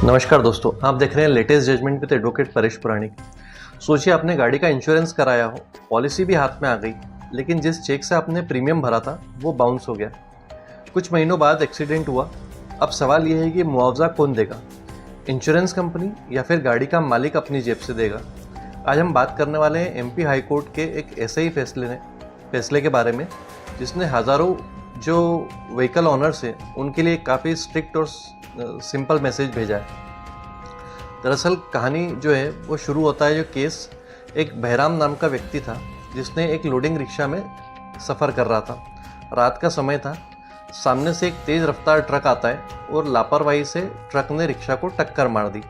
नमस्कार दोस्तों, आप देख रहे हैं latest judgement with advocate Paresh Puranik. सोचिए आपने गाड़ी का इंश्योरेंस कराया हो, पॉलिसी भी हाथ में आ गई, लेकिन जिस चेक से आपने प्रीमियम भरा था वो बाउंस हो गया। कुछ महीनों बाद एक्सीडेंट हुआ। अब सवाल यह है कि मुआवजा कौन देगा, इंश्योरेंस कंपनी या फिर गाड़ी का मालिक अपनी जेब से देगा। आज हम बात करने वाले हैं एमपी हाई कोर्ट के एक ऐसे ही फैसले के बारे में जिसने हज़ारों जो व्हीकल ऑनर्स हैं उनके लिए काफ़ी स्ट्रिक्ट और सिंपल मैसेज भेजा है। दरअसल कहानी जो है वो शुरू होता है, जो केस एक बहराम नाम का व्यक्ति था जिसने एक लोडिंग रिक्शा में सफ़र कर रहा था। रात का समय था, सामने से एक तेज़ रफ्तार ट्रक आता है और लापरवाही से ट्रक ने रिक्शा को टक्कर मार दी।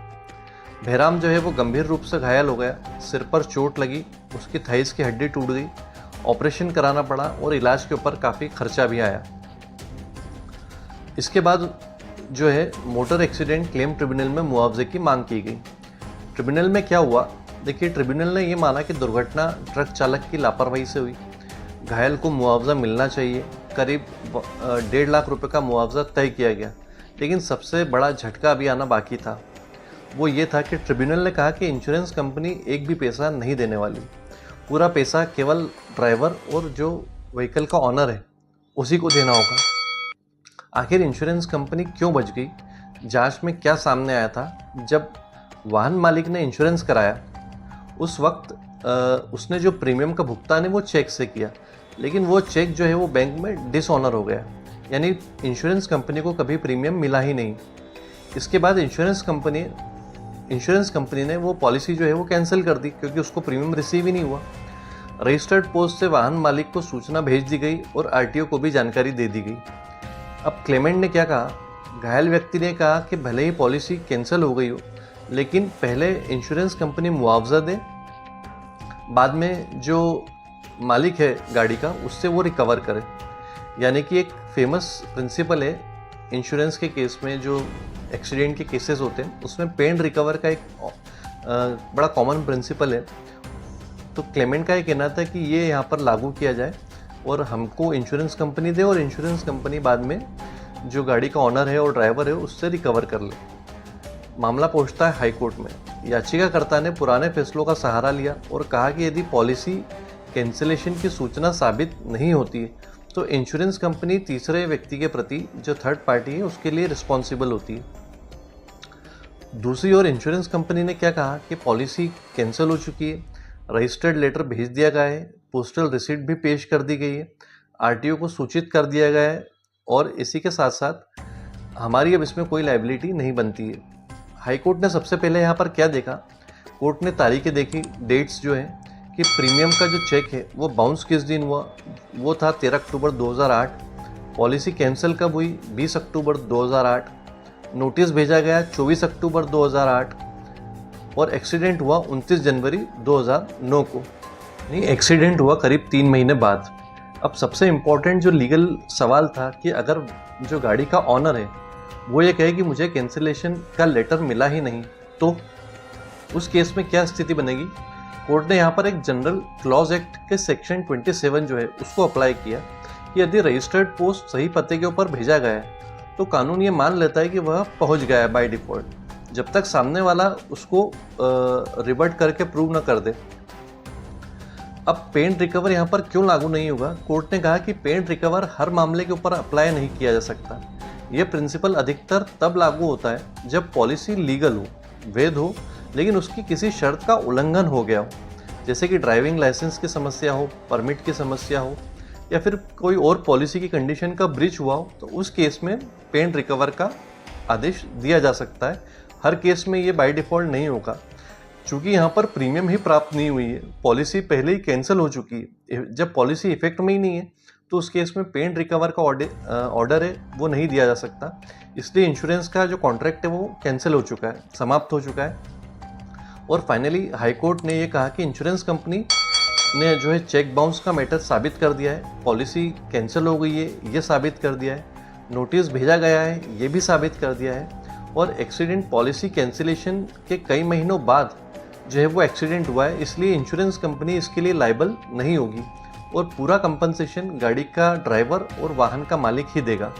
बहराम जो है वो गंभीर रूप से घायल हो गया, सिर पर चोट लगी, उसकी थाइस की हड्डी टूट गई, ऑपरेशन कराना पड़ा और इलाज के ऊपर काफ़ी खर्चा भी आया। इसके बाद जो है मोटर एक्सीडेंट क्लेम ट्रिब्यूनल में मुआवजे की मांग की गई। ट्रिब्यूनल में क्या हुआ, देखिए, ट्रिब्यूनल ने ये माना कि दुर्घटना ट्रक चालक की लापरवाही से हुई, घायल को मुआवजा मिलना चाहिए। करीब 1.5 लाख रुपए का मुआवजा तय किया गया। लेकिन सबसे बड़ा झटका अभी आना बाकी था। वो ये था कि ट्रिब्यूनल ने कहा कि इंश्योरेंस कंपनी एक भी पैसा नहीं देने वाली, पूरा पैसा केवल ड्राइवर और जो व्हीकल का ऑनर है उसी को देना होगा। आखिर इंश्योरेंस कंपनी क्यों बच गई? जांच में क्या सामने आया था, जब वाहन मालिक ने इंश्योरेंस कराया उस वक्त उसने जो प्रीमियम का भुगतान है वो चेक से किया, लेकिन वो चेक जो है वो बैंक में डिसऑनर हो गया, यानी इंश्योरेंस कंपनी को कभी प्रीमियम मिला ही नहीं। इसके बाद इंश्योरेंस कंपनी ने वो पॉलिसी जो है वो कैंसिल कर दी, क्योंकि उसको प्रीमियम रिसीव ही नहीं हुआ। रजिस्टर्ड पोस्ट से वाहन मालिक को सूचना भेज दी गई और आरटीओ को भी जानकारी दे दी गई। अब क्लेमेंट ने क्या कहा, घायल व्यक्ति ने कहा कि भले ही पॉलिसी कैंसिल हो गई हो, लेकिन पहले इंश्योरेंस कंपनी मुआवजा दे, बाद में जो मालिक है गाड़ी का उससे वो रिकवर करे। यानी कि एक फेमस प्रिंसिपल है इंश्योरेंस के केस में, जो एक्सीडेंट के केसेस होते हैं उसमें पे एंड रिकवर का एक बड़ा कॉमन प्रिंसिपल है। तो क्लेमेंट का ये कहना था कि ये यहाँ पर लागू किया जाए और हमको इंश्योरेंस कंपनी दे और इंश्योरेंस कंपनी बाद में जो गाड़ी का ऑनर है और ड्राइवर है उससे रिकवर कर ले। मामला पहुंचता है हाई कोर्ट में। याचिकाकर्ता ने पुराने फैसलों का सहारा लिया और कहा कि यदि पॉलिसी कैंसिलेशन की सूचना साबित नहीं होती है तो इंश्योरेंस कंपनी तीसरे व्यक्ति के प्रति, जो थर्ड पार्टी है, उसके लिए रिस्पॉन्सिबल होती है। दूसरी ओर इंश्योरेंस कंपनी ने क्या कहा कि पॉलिसी कैंसिल हो चुकी है, रजिस्टर्ड लेटर भेज दिया गया है, पोस्टल रिसीट भी पेश कर दी गई है, आरटीओ को सूचित कर दिया गया है और इसी के साथ साथ हमारी अब इसमें कोई लायबिलिटी नहीं बनती है। हाई कोर्ट ने सबसे पहले यहाँ पर क्या देखा, कोर्ट ने तारीखें देखी, डेट्स जो हैं कि प्रीमियम का जो चेक है वो बाउंस किस दिन हुआ, वो था 13 अक्टूबर 2008। पॉलिसी कैंसिल कब हुई, 20 अक्टूबर 2008। नोटिस भेजा गया 24 अक्टूबर 2008 और एक्सीडेंट हुआ 29 जनवरी 2009 को। नहीं, एक्सीडेंट हुआ करीब 3 महीने बाद। अब सबसे इम्पोर्टेंट जो लीगल सवाल था कि अगर जो गाड़ी का ऑनर है वो ये कहे कि मुझे कैंसिलेशन का लेटर मिला ही नहीं, तो उस केस में क्या स्थिति बनेगी। कोर्ट ने यहाँ पर एक जनरल क्लॉज एक्ट के सेक्शन 27 जो है उसको अप्लाई किया कि यदि रजिस्टर्ड पोस्ट सही पते के ऊपर भेजा गया है तो कानून ये मान लेता है कि वह पहुँच गया है बाय डिफ़ॉल्ट, जब तक सामने वाला उसको रिवर्ट करके प्रूव न कर दे। अब पे एंड रिकवर यहाँ पर क्यों लागू नहीं होगा? कोर्ट ने कहा कि पे एंड रिकवर हर मामले के ऊपर अप्लाई नहीं किया जा सकता। यह प्रिंसिपल अधिकतर तब लागू होता है जब पॉलिसी लीगल हो, वैध हो, लेकिन उसकी किसी शर्त का उल्लंघन हो गया हो, जैसे कि ड्राइविंग लाइसेंस की समस्या हो, परमिट की समस्या हो, या फिर कोई और पॉलिसी की कंडीशन का ब्रीच हुआ हो, तो उस केस में पे एंड रिकवर का आदेश दिया जा सकता है। हर केस में ये बाय डिफ़ॉल्ट नहीं होगा, चूँकि यहाँ पर प्रीमियम ही प्राप्त नहीं हुई है, पॉलिसी पहले ही कैंसिल हो चुकी है। जब पॉलिसी इफेक्ट में ही नहीं है तो उस केस में पे एंड रिकवर का ऑर्डर है वो नहीं दिया जा सकता। इसलिए इंश्योरेंस का जो कॉन्ट्रैक्ट है वो कैंसिल हो चुका है, समाप्त हो चुका है। और फाइनली हाई कोर्ट ने ये कहा कि इंश्योरेंस कंपनी ने जो है चेक बाउंस का मैटर साबित कर दिया है, पॉलिसी कैंसिल हो गई है ये साबित कर दिया है, नोटिस भेजा गया है ये भी साबित कर दिया है, और एक्सीडेंट पॉलिसी कैंसिलेशन के कई महीनों बाद जो है वो एक्सीडेंट हुआ है, इसलिए इंश्योरेंस कंपनी इसके लिए लायबल नहीं होगी और पूरा कंपनसेशन गाड़ी का ड्राइवर और वाहन का मालिक ही देगा।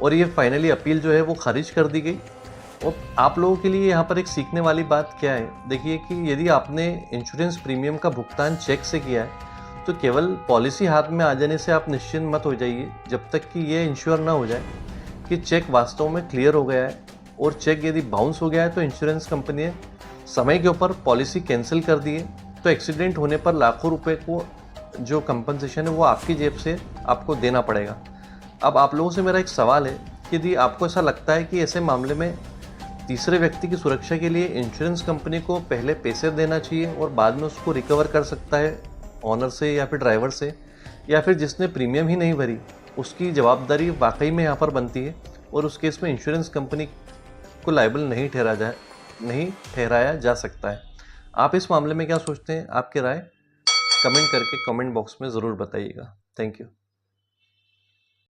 और ये फाइनली अपील जो है वो खारिज कर दी गई। और आप लोगों के लिए यहाँ पर एक सीखने वाली बात क्या है, देखिए कि यदि आपने इंश्योरेंस प्रीमियम का भुगतान चेक से किया है तो केवल पॉलिसी हाथ में आ जाने से आप निश्चिंत मत हो जाइए जब तक कि ये इंश्योर ना हो जाए कि चेक वास्तव में क्लियर हो गया है। और चेक यदि बाउंस हो गया है तो इंश्योरेंस कंपनी ने समय के ऊपर पॉलिसी कैंसिल कर दी है, तो एक्सीडेंट होने पर लाखों रुपए को जो कंपनसेशन है वो आपकी जेब से आपको देना पड़ेगा। अब आप लोगों से मेरा एक सवाल है कि यदि आपको ऐसा लगता है कि ऐसे मामले में तीसरे व्यक्ति की सुरक्षा के लिए इंश्योरेंस कंपनी को पहले पैसे देना चाहिए और बाद में उसको रिकवर कर सकता है ऑनर से या फिर ड्राइवर से, या फिर जिसने प्रीमियम ही नहीं भरी उसकी जवाबदारी वाकई में यहाँ पर बनती है और उस केस में इंश्योरेंस कंपनी को लायबल नहीं ठहराया जा सकता है। आप इस मामले में क्या सोचते हैं? आपकी राय कमेंट करके कमेंट बॉक्स में ज़रूर बताइएगा। Thank you.